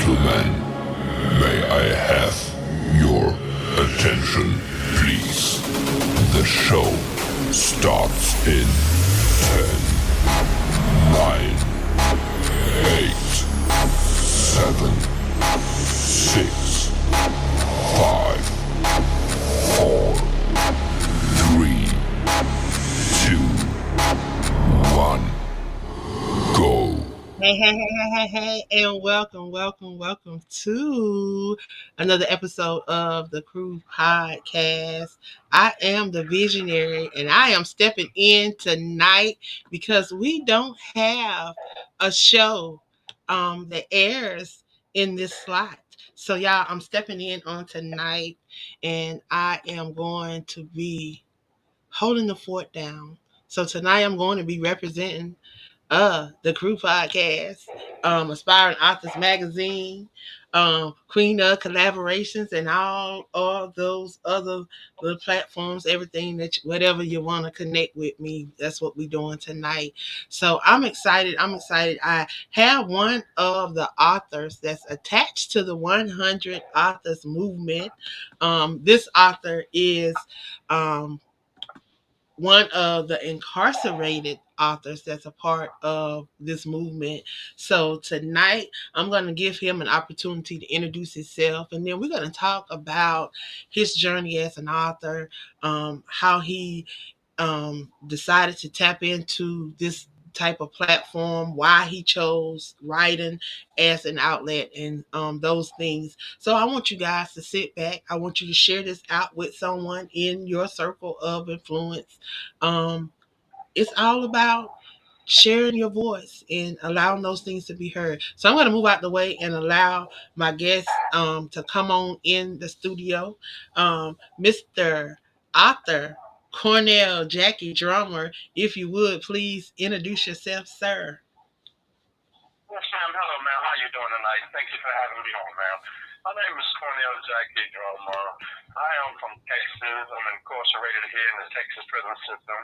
gentlemen, may I have your attention, please? The show starts in 10, 9, 8, 7, 6, 5, 4, 3, 2, 1, go. Hey, and welcome to another episode of the Crew Podcast. I am the visionary, and I am stepping in tonight because we don't have a show that airs in this slot. So, y'all, I'm stepping in on tonight, and I am going to be holding the fort down. So, tonight I'm going to be representing the Crew Podcast, Aspiring Authors Magazine, Queen of Collaborations, and all those other little platforms, everything whatever you want to connect with me, that's what we're doing tonight. So I'm excited. I have one of the authors that's attached to the 100 Authors Movement. This author is um, one of the incarcerated authors that's a part of this movement. So tonight, I'm going to give him an opportunity to introduce himself, and then we're going to talk about his journey as an author, how he decided to tap into this type of platform, why he chose writing as an outlet, and those things. So I want you guys to sit back. I want you to share this out with someone in your circle of influence. Um, it's all about sharing your voice and allowing those things to be heard. So I'm going to move out the way and allow my guests to come on in the studio. Mr. Author Cornell Jackie Drummer, if you would please introduce yourself, sir. Yes, ma'am. Hello, ma'am. How you doing tonight? Thank you for having me on, ma'am. My name is Cornell Jackie Drummer. I am from Texas. I'm incarcerated here in the Texas prison system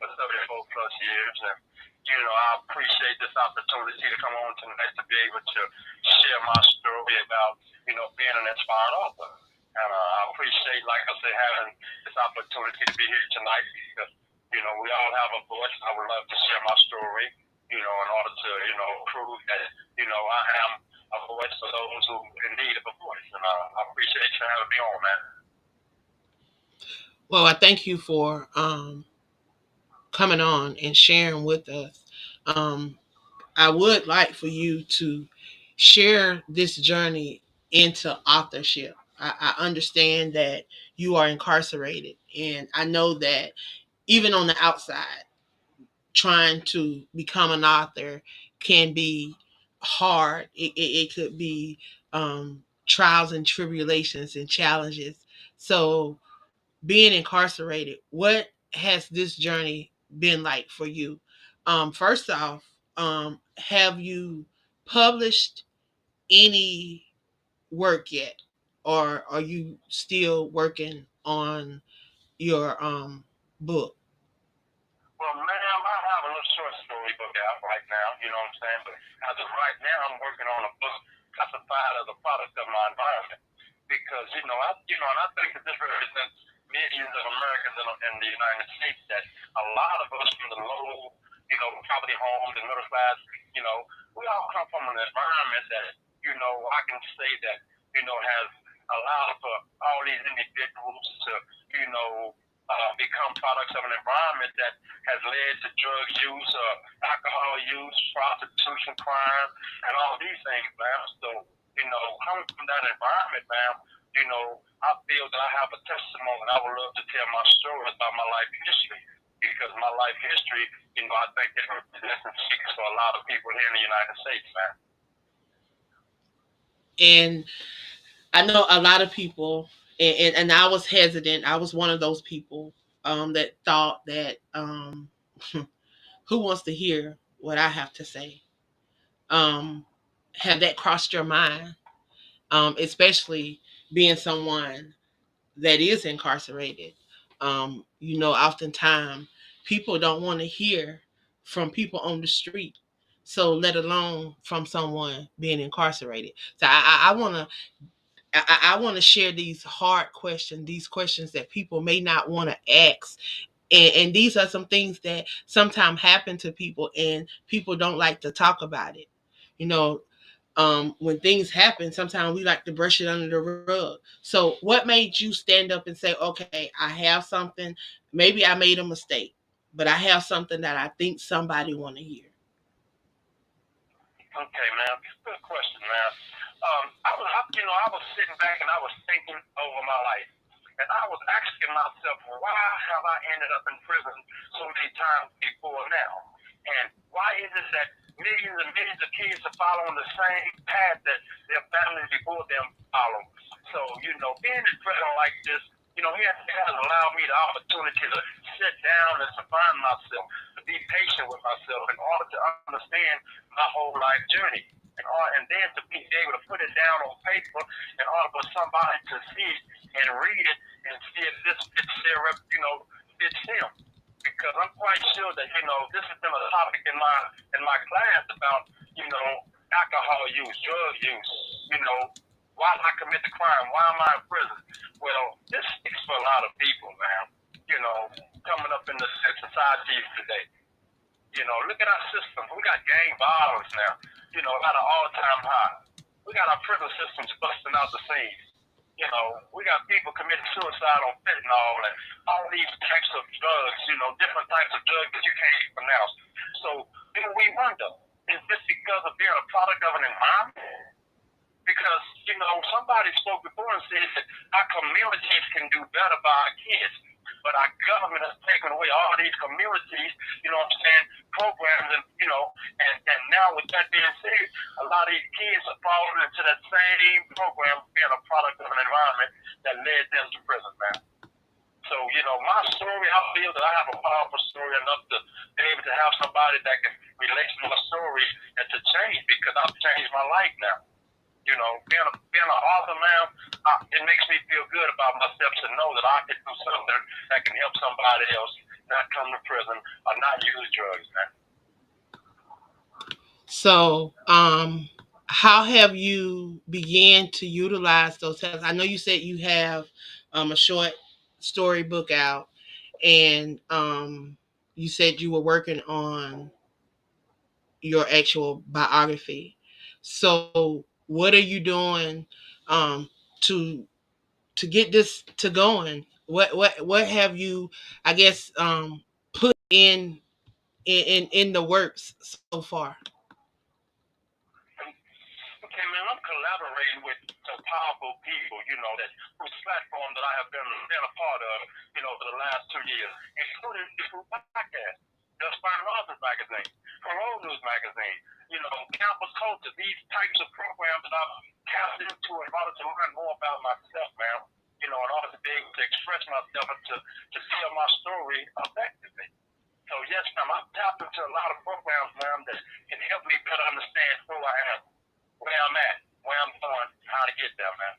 for 34 plus years. And, I appreciate this opportunity to come on tonight to be able to share my story about, being an inspired author. And I appreciate, like I said, having this opportunity to be here tonight because, we all have a voice. I would love to share my story, in order to, prove that, I am a voice for those who in need of a voice. And I appreciate you having me on, man. Well, I thank you for coming on and sharing with us. Um, I would like for you to share this journey into authorship. I understand that you are incarcerated, and I know that even on the outside, trying to become an author can be hard. It could be trials and tribulations and challenges. So, being incarcerated, what has this journey been like for you? First off, have you published any work yet, or are you still working on your book? Well, ma'am, I have a little short story book out right now, you know what I'm saying? But as of right now, I'm working on a book classified as a product of my environment. Because, and I think that this represents millions of Americans in the United States that a lot of us from the low, poverty homes and middle class, we all come from an environment that, I can say that, has allowed for all these individuals to, become products of an environment that has led to drug use, alcohol use, prostitution, crime, and all these things, man. So, coming from that environment, man, I feel that I have a testimony and I would love to tell my story about my life history. Because my life history, I think it represents and speaks for a lot of people here in the United States, man. And I know a lot of people, and I was hesitant. I was one of those people that thought that who wants to hear what I have to say? Um, have that crossed your mind? Especially being someone that is incarcerated. Oftentimes people don't want to hear from people on the street. So let alone from someone being incarcerated. So I want to share these hard questions, these questions that people may not want to ask. And these are some things that sometimes happen to people, and people don't like to talk about it. You know, when things happen, sometimes we like to brush it under the rug. So, what made you stand up and say, okay, I have something, maybe I made a mistake, but I have something that I think somebody want to hear? Okay, man. Good question, man. I was sitting back and I was thinking over my life, and I was asking myself, why have I ended up in prison so many times before now? And why is it that millions and millions of kids are following the same path that their families before them follow? So, being in prison like this, it has allowed me the opportunity to sit down and to find myself, to be patient with myself in order to understand my whole life journey. And then to be able to put it down on paper in order for somebody to see it and read it and see if this fits fits him. Because I'm quite sure that, this has been a topic in my class about, alcohol use, drug use, why did I commit the crime? Why am I in prison? Well, this speaks for a lot of people, man. Coming up in the societies today. Look at our system. We got gang violence now, at an all-time high. We got our prison systems busting out the seams. We got people committing suicide on fentanyl and all these types of drugs, different types of drugs that you can't even pronounce. So then we wonder, is this because of being a product of an environment? Because, somebody spoke before and said that our communities can do better by our kids. But our government has taken away all these communities, programs, and now with that being said, a lot of these kids are falling into that same program, being a product of an environment that led them to prison, man. So, my story, I feel that I have a powerful story enough to be able to have somebody that can relate to my story and to change, because I've changed my life now. Being an author, man, it makes me feel good about myself to know that I can do something that can help somebody else not come to prison or not use drugs, man. So, how have you began to utilize those talents? I know you said you have a short story book out, and you said you were working on your actual biography. So, what are you doing um, to get this to going? What have you, I guess, put in the works so far? Okay, man, I'm collaborating with some powerful people, that whose platform that I have been a part of, for the last 2 years, including the Group Podcast, Just Fine Authors Magazine, Parole News Magazine, Campus Culture, these types of programs that I've tapped into in order to learn more about myself, man, in order to be able to express myself and to tell my story effectively. So yes, ma'am, I've tapped into a lot of programs, ma'am, that can help me better understand who I am, where I'm at, where I'm going, how to get there, man.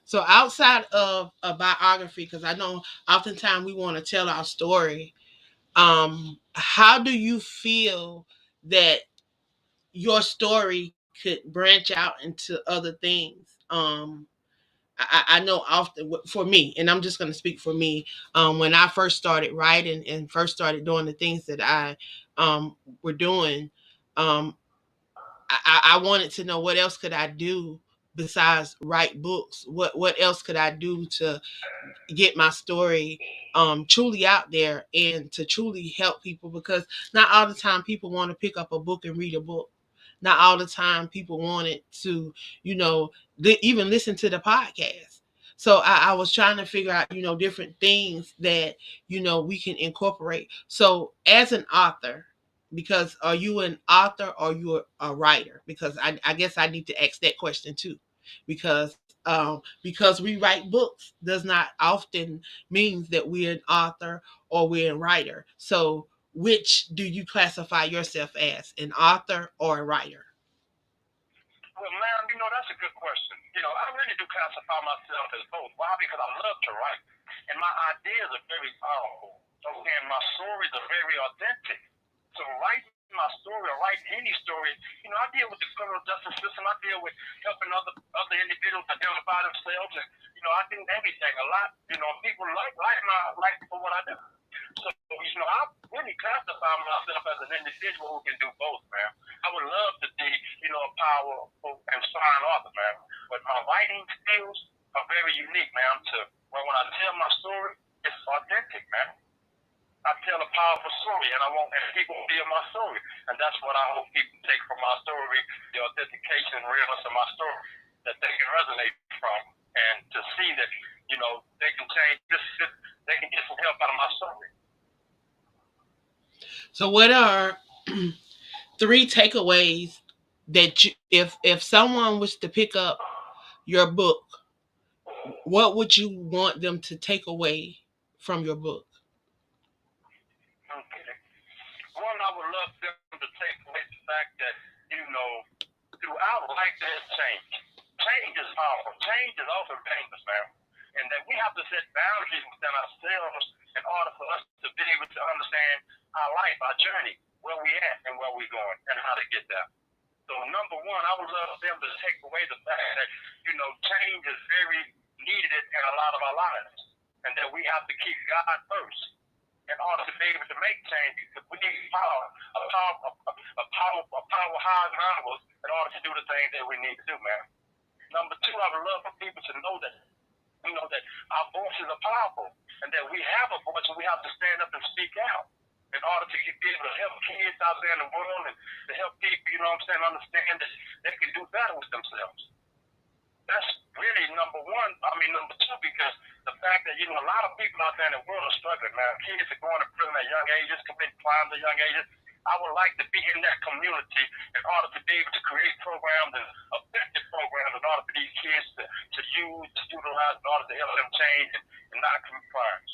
So outside of a biography, because I know oftentimes we want to tell our story, how do you feel that your story could branch out into other things? I know often for me, and I'm just going to speak for me. When I first started writing and first started doing the things that I were doing, um, I wanted to know what else could I do besides write books. What else could I do to get my story truly out there and to truly help people? Because not all the time people want to pick up a book and read a book. Not all the time people wanted to, even listen to the podcast. So I was trying to figure out, different things that, we can incorporate. So as an author, because are you an author or you a writer? Because I guess I need to ask that question too. Because we write books does not often means that we're an author or we're a writer. So which do you classify yourself as, an author or a writer? Well, ma'am, that's a good question. I really do classify myself as both. Why? Because I love to write. And my ideas are very powerful. Okay, and my stories are very authentic. So writing my story or writing any story, I deal with the criminal justice system. I deal with helping other individuals identify themselves, and I do everything a lot. People like for what I do. So I really classify myself as an individual who can do both, man. I would love to be, a powerful, inspiring author, man. But my writing skills are very unique, man. When I tell my story, it's authentic, man. I tell a powerful story, and I want and people feel my story, and that's what I hope people take from my story, the authentication, realness of my story, that they can resonate from, and to see that they can change this, they can get some help out of my story. So, what are three takeaways that if someone was to pick up your book, what would you want them to take away from your book? Okay. One, I would love them to take away the fact that, throughout life there's change. Change is powerful. Change is also dangerous, man. And that we have to set boundaries within ourselves in order for us to be able to understand our life, our journey, where we at and where we're going, and how to get there. So number one, I would love them to take away the fact that, change is very needed in a lot of our lives. And that we have to keep God first in order to be able to make change, because we need power, a power higher than ours in order to do the things that we need to do, man. Number two, I would love for people to know that, that our voices are powerful, and that we have a voice, and we have to stand up and speak out in order to be able to help kids out there in the world, and to help people, understand that they can do better with themselves. That's really number one. Number two, because the fact that, a lot of people out there in the world are struggling, man. Kids are going to prison at young ages, committing crimes at young ages. I would like to be in that community in order to be able to create programs and effective programs in order for these kids to utilize in order to help them change and not commit crimes.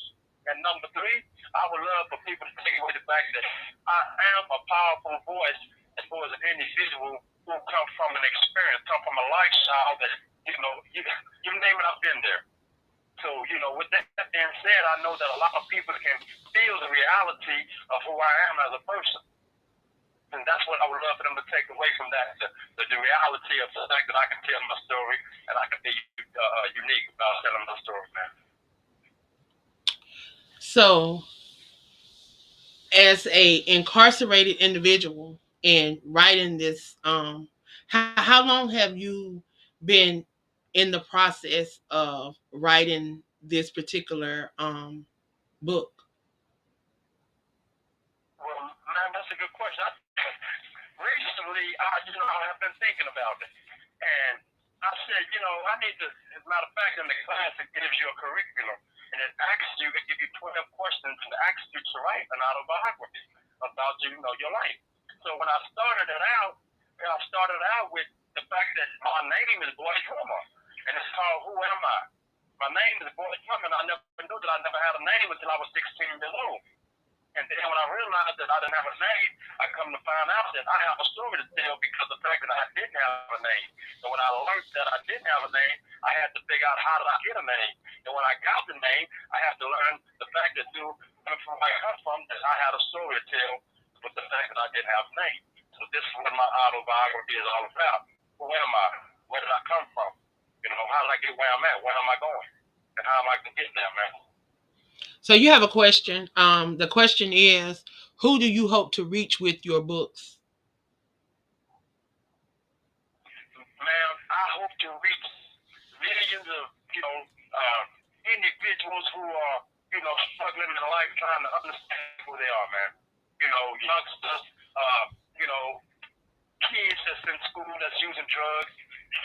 And number three, I would love for people to take away the fact that I am a powerful voice as far as an individual who come from an experience, come from a lifestyle that, you name it, I've been there. So, with that being said, I know that a lot of people can feel the reality of who I am as a person. And that's what I would love for them to take away from that, the reality of the fact that I can tell my story and I can be unique about telling my story, man. So, as a incarcerated individual and writing this, how long have you been in the process of writing this particular book? Well, man, that's a good question. Recently, I have been thinking about it, and I said, I need to. As a matter of fact, in the class, it gives you a curriculum, and it gives you 12 questions, and it asks you to write an autobiography about your life. So when I started it out, I started out with the fact that my name is Boy Drummer, and it's called Who Am I? My name is Boy Drummer, and I never knew that I never had a name until I was 16 years old. And then when I realized that I didn't have a name, I come to find out that I have a story to tell because of the fact that I didn't have a name. And when I learned that I didn't have a name, I had to figure out how did I get a name. And when I got the name, I had to learn the fact that coming from where I come from, that I had a story to tell with the fact that I didn't have a name. So this is what my autobiography is all about. Who am I? Where did I come from? How did I get where I'm at? Where am I going? And how am I going to get there, man? So you have a question. The question is, who do you hope to reach with your books? Man, I hope to reach millions of, individuals who are, struggling in life trying to understand who they are, man. Youngsters, kids that's in school that's using drugs,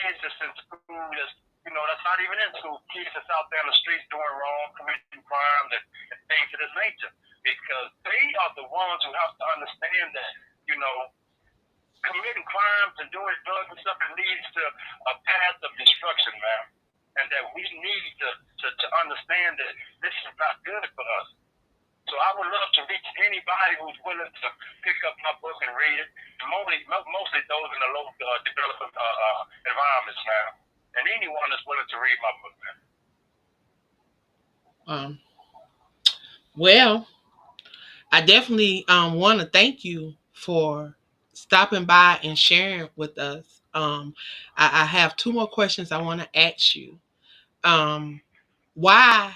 kids that's in school that's not even in school, kids that's out there in the streets doing wrong, committing crimes and things of this nature. Because they are the ones who have to understand that, committing crimes and doing drugs and stuff, it leads to a path of destruction, man. And that we need to understand that this is not good for us. So I would love to reach anybody who's willing to pick up my book and read it. Mostly those in the low development environments, man. And anyone that's willing to read my book, man. Well, I definitely want to thank you for stopping by and sharing with us. I have two more questions I want to ask you. Why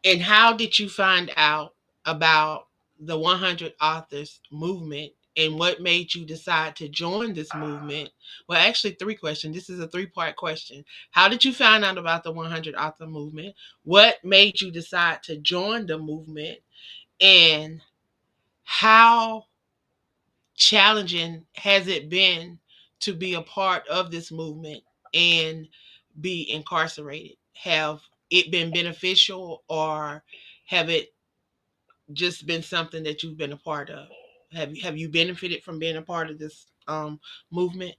and how did you find out about the 100 Authors movement, and what made you decide to join this movement? Well, actually, three questions. This is a three-part question. How did you find out about the 100 Author movement? What made you decide to join the movement? And how challenging has it been to be a part of this movement and be incarcerated? Have it been beneficial, or have it just been something that you've been a part of? Have you benefited from being a part of this movement?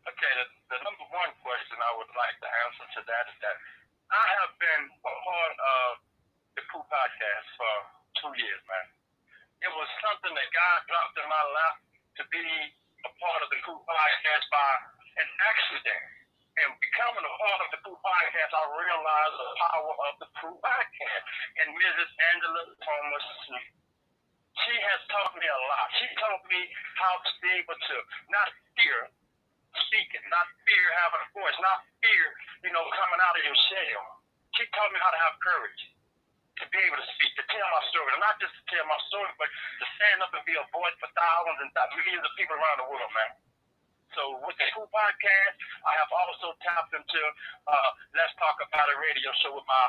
Okay, the number one question I would like to answer to that is that I have been a part of the Crew Podcast for 2 years, man. It was something that God dropped in my lap to be a part of the Crew Podcast by an accident. And becoming a part of the Crew Podcast, I realized the power of the Crew Podcast. And Mrs. Angela Thomas, she has taught me a lot. She taught me how to be able to not fear speaking, not fear having a voice, not fear, coming out of your shell. She taught me how to have courage to be able to speak, to tell my story, and not just to tell my story, but to stand up and be a voice for thousands and millions of people around the world, man. So with the Crew Podcast, I have also tapped into Let's Talk About It radio show with my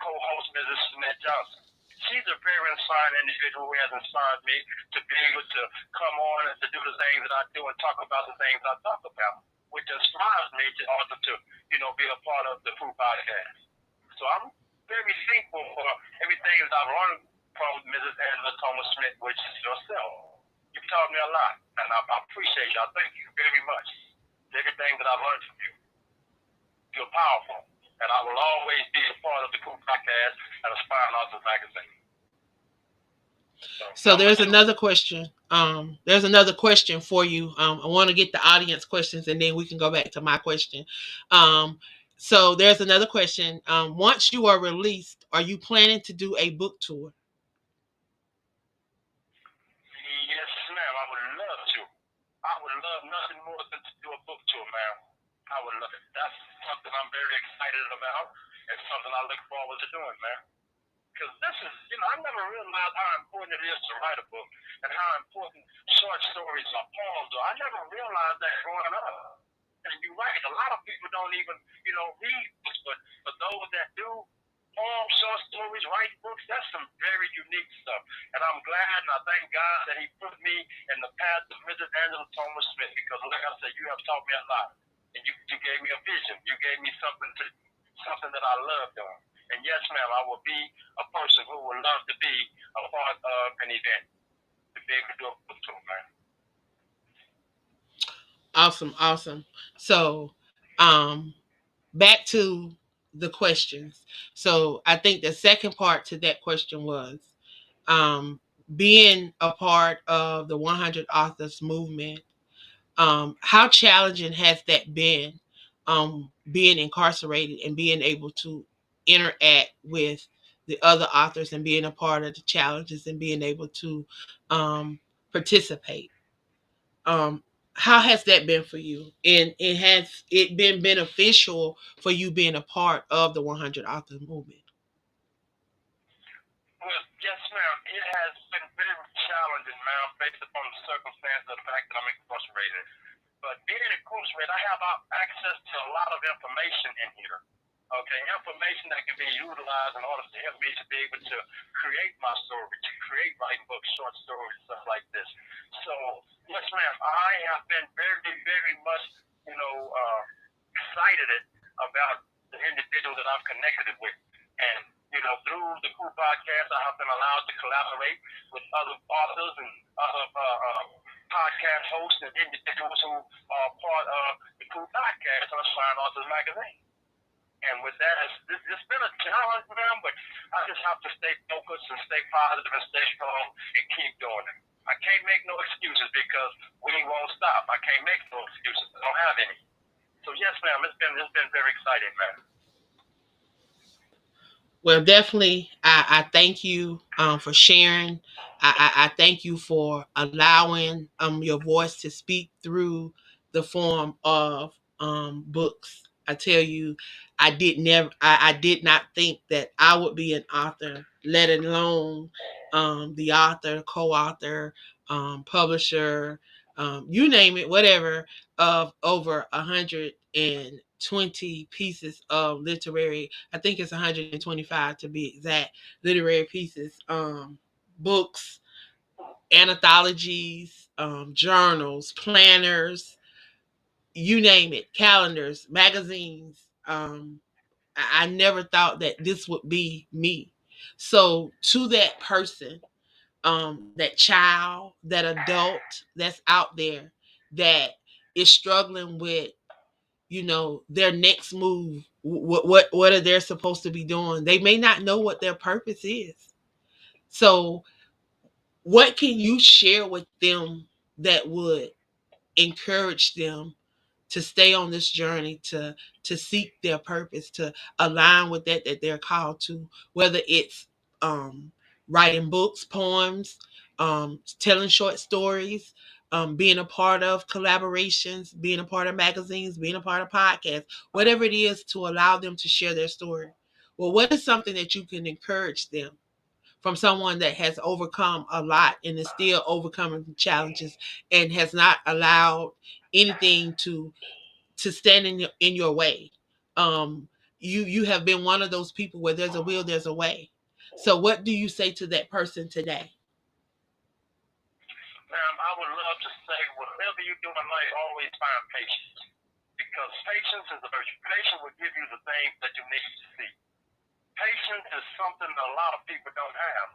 co-host, Mrs. Smith Johnson. She's a very inspiring individual who has inspired me to be able to come on and to do the things that I do and talk about the things I talk about, which inspires me to also to, be a part of the Crew Podcast. So I'm very thankful for everything that I've learned from Mrs. Angela Thomas Smith, which is yourself. You've taught me a lot, and I appreciate you. I thank you very much. Everything that I've learned from you. You're powerful, and I will always be a part of the Crew Podcast and Aspiring Authors Magazine. So there's another question. There's another question for you. I want to get the audience questions, and then we can go back to my question. So there's another question. Once you are released, are you planning to do a book tour? Yes, ma'am. I would love to. I would love nothing more than to do a book tour, ma'am. I would love it. That's something I'm very excited about, and something I look forward to doing, ma'am. Because this is, I never realized how important it is to write a book and how important short stories or poems are. I never realized that growing up. And you're right, a lot of people don't even, read books, but for those that do, poems, short stories, write books, that's some very unique stuff. And I'm glad and I thank God that He put me in the path of Mrs. Angela Thomas Smith, because like I said, you have taught me a lot. And you gave me a vision. You gave me something that I love doing. And yes, ma'am, I will be a person who would love to be a part of an event, to be able to do a book tour, man. Awesome. So, back to the questions. So I think the second part to that question was, being a part of the 100 Authors movement. How challenging has that been, being incarcerated and being able to interact with the other authors and being a part of the challenges and being able to participate? How has that been for you? And has it been beneficial for you being a part of the 100 Authors movement? Well, yes, ma'am. It has been very challenging, ma'am, based upon the circumstance of the fact that I'm incarcerated. But being incarcerated, I have access to a lot of information in here. Okay, information that can be utilized in order to help me to be able to create my story, to create writing books, short stories, stuff like this. So, yes, ma'am, I have been very, very much, excited about the individuals that I've connected with. And, through the Crew Podcast, I have been allowed to collaborate with other authors and other podcast hosts and individuals who are part of the Crew Podcast and Aspiring Authors Magazine. And with that, it's been a challenge, man, but I just have to stay focused and stay positive and stay strong and keep doing it. I can't make no excuses because we won't stop. I can't make no excuses. I don't have any. So yes, ma'am, it's been very exciting, man. Well, definitely, I thank you for sharing I thank you for allowing your voice to speak through the form of books. I tell you, I did not think that I would be an author, let alone the author, co-author, publisher, you name it, whatever, of over 120 pieces of literary. I think it's 125 to be exact, literary pieces, books, anthologies, journals, planners, you name it, calendars, magazines. I never thought that this would be me. So to that person, that child, that adult that's out there that is struggling with, their next move, what are they supposed to be doing? They may not know what their purpose is. So what can you share with them that would encourage them to stay on this journey, to seek their purpose, to align with that they're called to, whether it's writing books, poems, telling short stories, being a part of collaborations, being a part of magazines, being a part of podcasts, whatever it is, to allow them to share their story. Well, what is something that you can encourage them from someone that has overcome a lot and is still overcoming challenges and has not allowed anything to stand in your way? You have been one of those people where there's a will, there's a way. So what do you say to that person today? Ma'am, I would love to say whatever you do in life, always find patience. Because patience is a virtue. Patience will give you the things that you need to see. Patience is something that a lot of people don't have.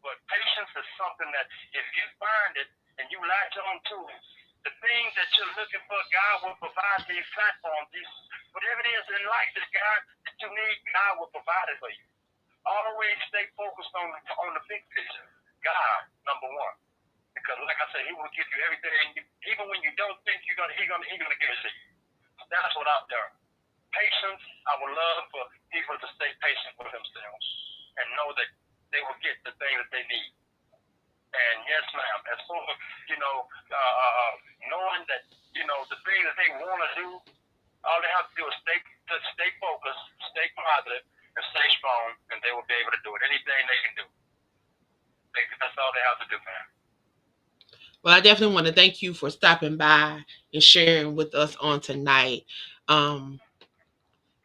But patience is something that if you find it and you latch on to it, the things that you're looking for, God will provide these platforms, whatever it is in life that God that you need, God will provide it for you. Always stay focused on the big picture. God, number one. Because like I said, he will give you everything, even when you don't think he's gonna give it to you. That's what I've done. Patience, I would love for people to stay patient with themselves and know that they will get the thing that they need. And yes, ma'am, as soon as, knowing that, the thing that they want to do, all they have to do is stay focused, stay positive, and stay strong, and they will be able to do it. Anything they can do. That's all they have to do, man. Well, I definitely want to thank you for stopping by and sharing with us on tonight. Um,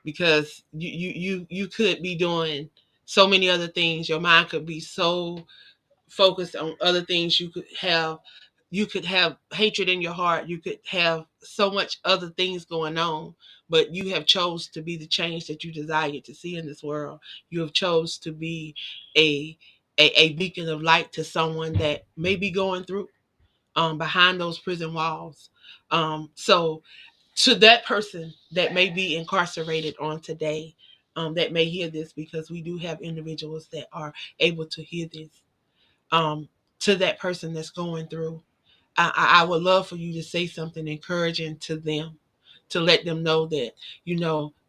because you could be doing so many other things. Your mind could be so focused on other things. You could have hatred in your heart. You could have so much other things going on, but you have chose to be the change that you desire to see in this world. You have chose to be a a beacon of light to someone that may be going through, behind those prison walls. So to that person that may be incarcerated on today, that may hear this, because we do have individuals that are able to hear this, to that person that's going through, I would love for you to say something encouraging to them, to let them know that,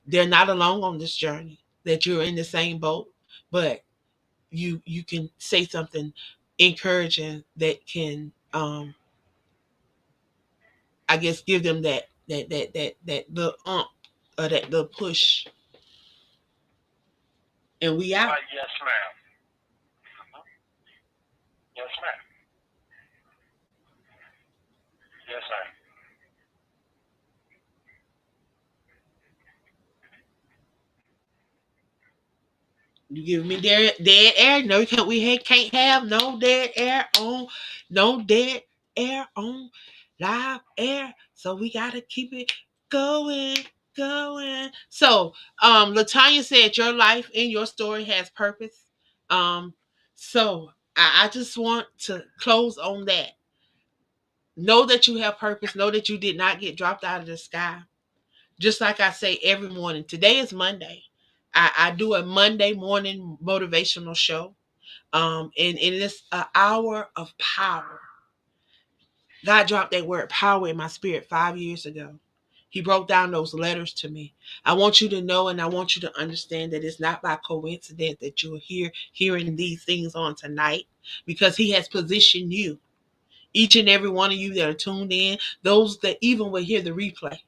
they're not alone on this journey, that you're in the same boat, but you can say something encouraging that can, I guess, give them that little or that little push, and we out. Yes, ma'am. Yes, ma'am. Yes, ma'am. You give me dead air. No, you can't. Can't have no dead air on, no dead air on live air. So we gotta keep it going, going. So, Latanya said your life and your story has purpose. Um, so I just want to close on that. Know that you have purpose. Know that you did not get dropped out of the sky. Just like I say every morning. Today is Monday. I do a Monday morning motivational show. And it's an hour of power. God dropped that word power in my spirit 5 years ago. He broke down those letters to me. I want you to know and I want you to understand that it's not by coincidence that you're here hearing these things on tonight, because he has positioned you, each and every one of you that are tuned in, those that even will hear the replay.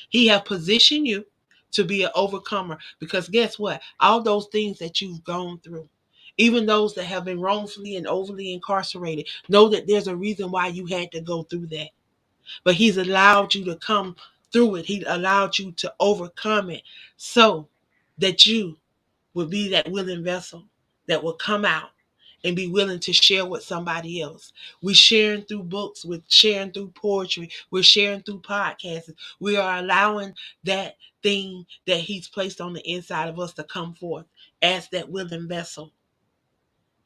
He has positioned you to be an overcomer, because guess what? All those things that you've gone through, even those that have been wrongfully and overly incarcerated, know that there's a reason why you had to go through that. But he's allowed you to come through it. He allowed you to overcome it so that you will be that willing vessel that will come out and be willing to share with somebody else. We're sharing through books, we're sharing through poetry, we're sharing through podcasts. We are allowing that thing that he's placed on the inside of us to come forth as that willing vessel.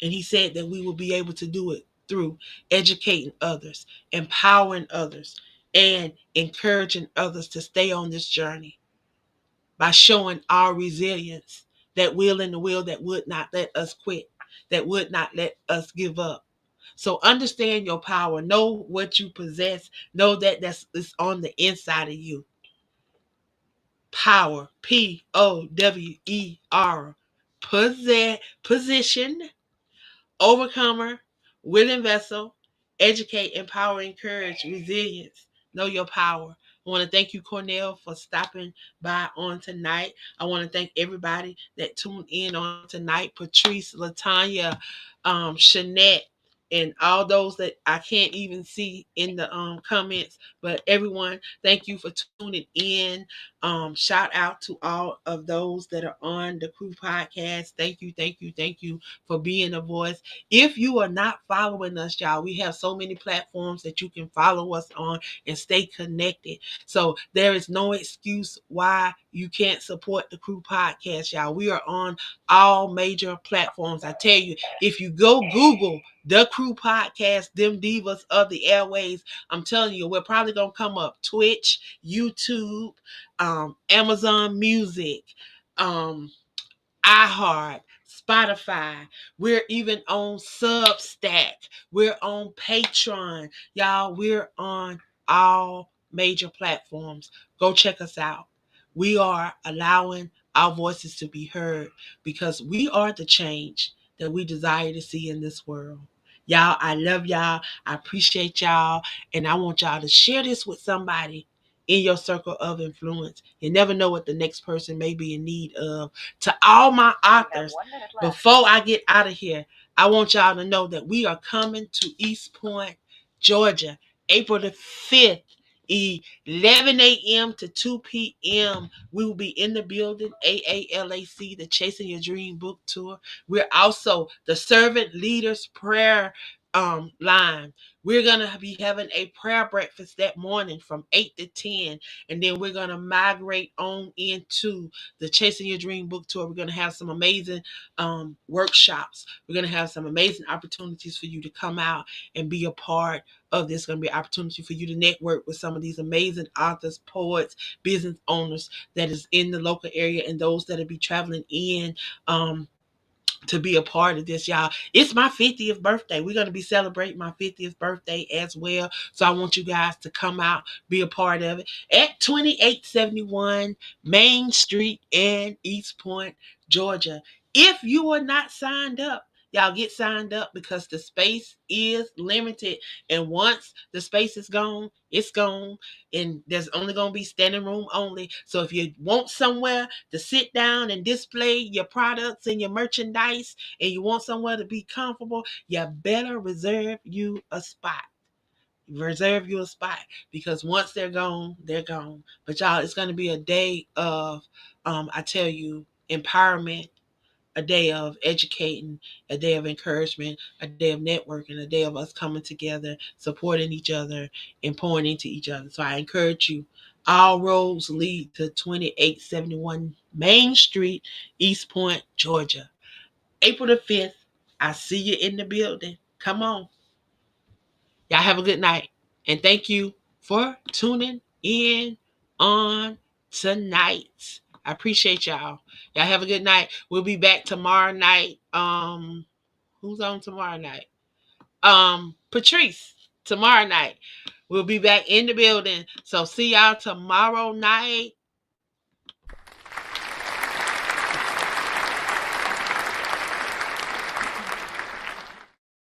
And he said that we will be able to do it through educating others, empowering others, and encouraging others to stay on this journey by showing our resilience, that will in the will that would not let us quit, that would not let us give up. So understand your power. Know what you possess. Know that it's on the inside of you. Power. Power. Position, overcomer, willing vessel, educate, empower, encourage, resilience. Know your power. I want to thank you, Cornell, for stopping by on tonight. I want to thank everybody that tuned in on tonight. Patrice, Latanya, Shanette, and all those that I can't even see in the comments. But everyone, thank you for tuning in. Shout out to all of those that are on the Crew Podcast. Thank you, thank you, thank you for being a voice. If you are not following us, y'all, we have so many platforms that you can follow us on and stay connected. So there is no excuse why you can't support the Crew Podcast, y'all. We are on all major platforms. I tell you, if you go Google the Crew Podcast, them divas of the airways, I'm telling you, we're probably gonna come up Twitch, YouTube, Amazon Music, iHeart, Spotify. We're even on Substack. We're on Patreon. Y'all, we're on all major platforms. Go check us out. We are allowing our voices to be heard because we are the change that we desire to see in this world. Y'all, I love y'all. I appreciate y'all. And I want y'all to share this with somebody in your circle of influence. You never know what the next person may be in need of. To all my authors, before I get out of here, I want y'all to know that we are coming to East Point, Georgia, April the 5th, 11 a.m. to 2 p.m. We will be in the building, AALAC, the Chasing Your Dream book tour. We're also the Servant Leaders Prayer line. We're going to be having a prayer breakfast that morning from 8 to 10. And then we're going to migrate on into the Chasing Your Dream book tour. We're going to have some amazing workshops. We're going to have some amazing opportunities for you to come out and be a part of this. Going to be an opportunity for you to network with some of these amazing authors, poets, business owners that is in the local area, and those that will be traveling in to be a part of this, y'all. It's my 50th birthday. We're going to be celebrating my 50th birthday as well. So I want you guys to come out, be a part of it at 2871 Main Street in East Point, Georgia. If you are not signed up, y'all get signed up because the space is limited. And once the space is gone, it's gone. And there's only going to be standing room only. So if you want somewhere to sit down and display your products and your merchandise, and you want somewhere to be comfortable, you better reserve you a spot. Reserve you a spot, because once they're gone, they're gone. But y'all, it's going to be a day of, I tell you, empowerment, a day of educating, a day of encouragement, a day of networking, a day of us coming together, supporting each other, and pouring into each other. So I encourage you. All roads lead to 2871 Main Street, East Point, Georgia. April the 5th. I see you in the building. Come on. Y'all have a good night. And thank you for tuning in on tonight. I appreciate y'all. Y'all have a good night. We'll be back tomorrow night. Who's on tomorrow night? Patrice, tomorrow night. We'll be back in the building. So see y'all tomorrow night.